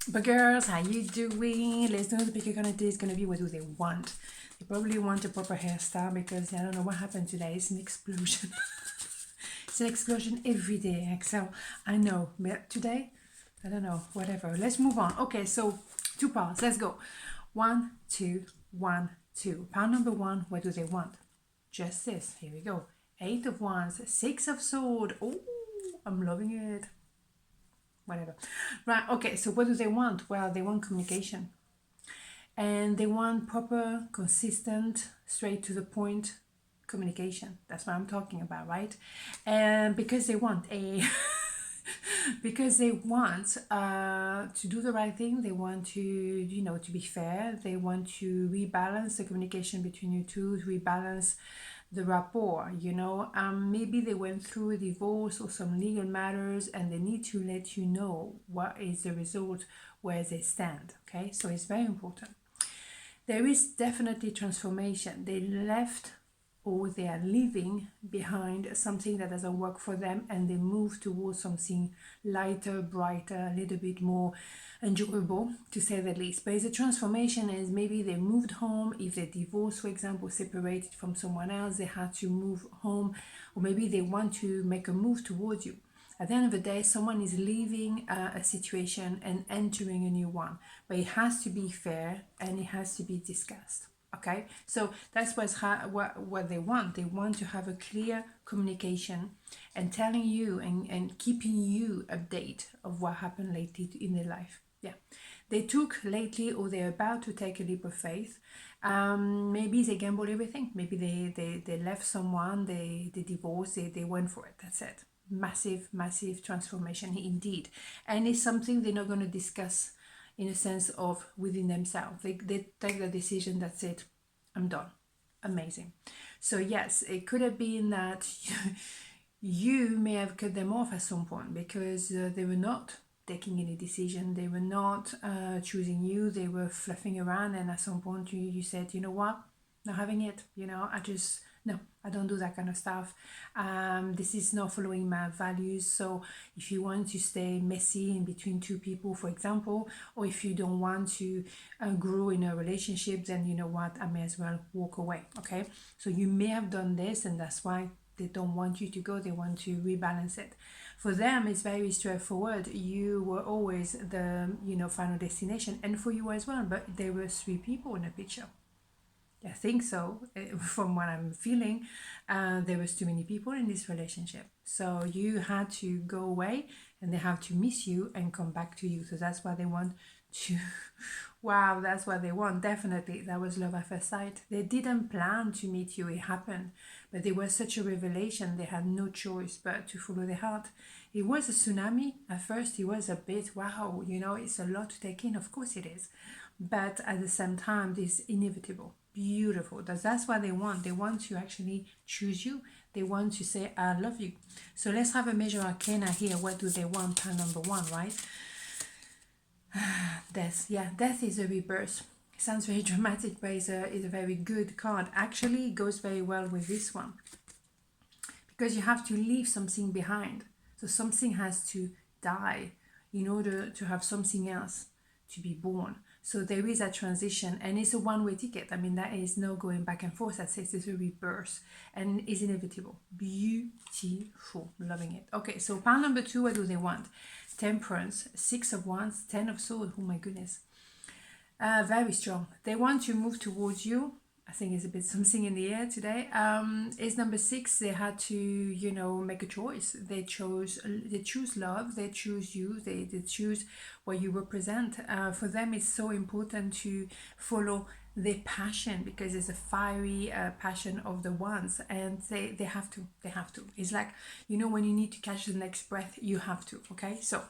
But girls, how you doing? Let's know the pick you're gonna do is gonna be what do they want. They probably want a proper hairstyle because I don't know what happened today. It's an explosion. It's an explosion every day, Axelle. I know, but today, I don't know, whatever. Let's move on. Okay, so 2 parts. Let's go. 1, 2, 1, 2. Part number 1, what do they want? Justice. Here we go. 8 of Wands, 6 of Swords. Oh, I'm loving it. Whatever. Right, okay, so what do they want? Well, they want communication. And they want proper, consistent, straight to the point communication. That's what I'm talking about, right? And because they want a because they want to do the right thing, they want to to be fair, they want to rebalance the communication between you two, to rebalance the rapport, maybe they went through a divorce or some legal matters and they need to let you know what is the result, where they stand. Okay, so it's very important. There is definitely transformation. They left, or they are leaving behind something that doesn't work for them, and they move towards something lighter, brighter, a little bit more enjoyable, to say the least. But it's a transformation, is maybe they moved home. If they divorced, for example, separated from someone else, they had to move home, or maybe they want to make a move towards you. At the end of the day, someone is leaving a situation and entering a new one, but it has to be fair and it has to be discussed. Okay, so that's what they want. They want to have a clear communication and telling you and keeping you update of what happened lately in their life. Yeah, they took lately, or they're about to take a leap of faith. Maybe they gambled everything. Maybe they left someone, they divorced, they went for it. That's it. Massive transformation indeed. And it's something they're not going to discuss in a sense of within themselves. They take the decision, that's it, I'm done. Amazing. So yes, it could have been that you may have cut them off at some point because they were not taking any decision, they were not choosing you, they were fluffing around, and at some point you said, you know what, not having it, no, I don't do that kind of stuff. This is not following my values. So if you want to stay messy in between two people, for example, or if you don't want to grow in a relationship, then you know what, I may as well walk away. Okay, so you may have done this, and that's why they don't want you to go. They want to rebalance it. For them, it's very straightforward. You were always the final destination, and for you as well. But there were 3 people in the picture. I think so. From what I'm feeling, there was too many people in this relationship. So you had to go away, and they have to miss you and come back to you. So that's what they want to. Wow, that's what they want. Definitely, that was love at first sight. They didn't plan to meet you. It happened, but it was such a revelation. They had no choice but to follow their heart. It was a tsunami at first. It was a bit wow. It's a lot to take in. Of course it is, but at the same time, it's inevitable. Beautiful. That's what they want. They want to actually choose you. They want to say, I love you. So let's have a major arcana here. What do they want? Pile number 1, right? Death. Yeah, death is a rebirth. It sounds very dramatic, but it's a very good card. Actually, it goes very well with this one, because you have to leave something behind. So something has to die in order to have something else to be born. So there is a transition, and it's a one-way ticket. I mean, that is no going back and forth. That says it's a rebirth, and it's inevitable. Beautiful. Loving it. Okay, so pile number 2, what do they want? Temperance, 6 of Wands, 10 of Swords. Oh my goodness. Very strong. They want to move towards you. I think it's a bit something in the air today. It's number 6. They had to, make a choice. They choose love. They choose you. They choose what you represent. For them, it's so important to follow their passion, because it's a fiery passion of the ones, and they have to. It's like, when you need to catch the next breath, you have to. Okay, so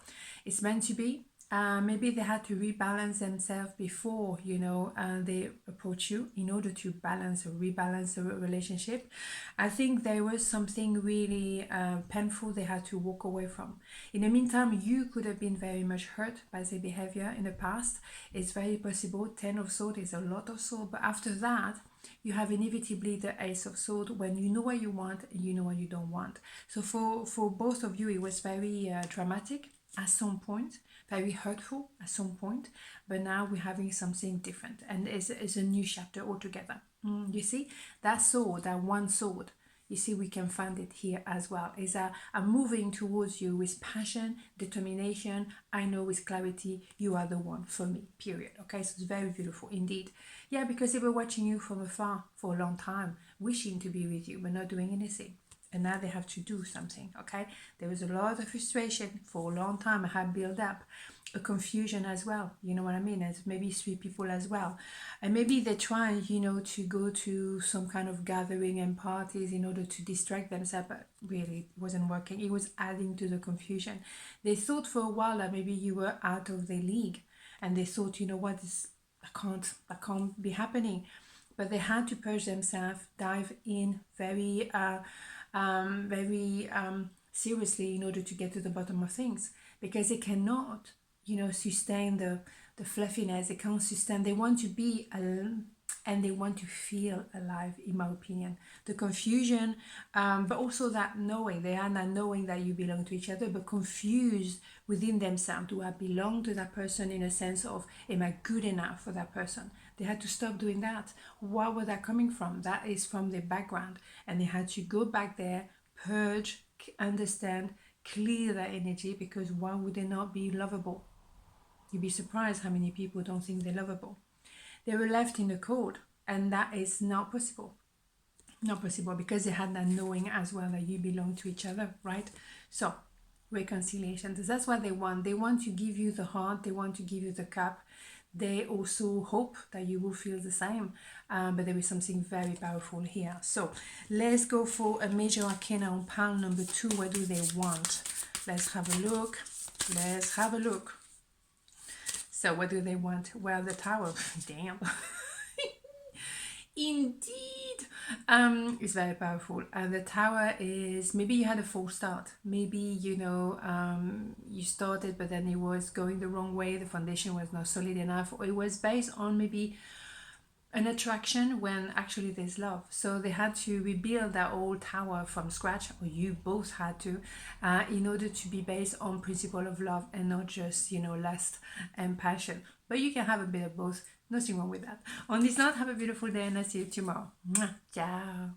it's meant to be. Maybe they had to rebalance themselves before they approach you, in order to rebalance the relationship. I think there was something really painful they had to walk away from. In the meantime, you could have been very much hurt by their behavior in the past. It's very possible. 10 of Swords is a lot of Swords, but after that you have inevitably the Ace of Swords, when you know what you want and you know what you don't want. So for both of you, it was very dramatic at some point, very hurtful at some point, but now we're having something different, and it's a new chapter altogether. You see, that sword, that one sword, you see, we can find it here as well. Is I'm moving towards you with passion, determination. I know with clarity, you are the one for me, period. Okay, so it's very beautiful indeed. Yeah, because they were watching you from afar for a long time, wishing to be with you, but not doing anything. And now they have to do something, okay? There was a lot of frustration for a long time. I had built up a confusion as well, you know what I mean? As maybe 3 people as well. And maybe they're trying, you know, to go to some kind of gathering and parties in order to distract themselves, but really it wasn't working. It was adding to the confusion. They thought for a while that maybe you were out of their league, and they thought, you know what, this that can't be happening. But they had to purge themselves, dive in very seriously in order to get to the bottom of things, because they cannot, you know, sustain the fluffiness. They can't sustain. They want to be alone, and they want to feel alive, in my opinion. The confusion, but also that knowing, they are not knowing that you belong to each other, but confused within themselves. Do I belong to that person, in a sense of, am I good enough for that person? They had to stop doing that. Where was that coming from? That is from their background, and they had to go back there, purge, understand, clear that energy, because why would they not be lovable? You'd be surprised how many people don't think they're lovable. They were left in the cold, and that is not possible. Not possible, because they had that knowing as well that you belong to each other, right? So, reconciliation, that's what they want. They want to give you the heart, they want to give you the cup. They also hope that you will feel the same, but there is something very powerful here. So let's go for a major arcana on pile number 2. What do they want? Let's have a look. Let's have a look. So what do they want? Well, the Tower. Damn. Indeed. It's very powerful. And the Tower is, maybe you had a false start. Maybe, you know, you started, but then it was going the wrong way. The foundation was not solid enough, or it was based on maybe an attraction when actually there's love. So they had to rebuild that old tower from scratch, or you both had to, in order to be based on principle of love and not just, you know, lust and passion. But you can have a bit of both. Nothing wrong with that. On this note, have a beautiful day, and I'll see you tomorrow. Ciao.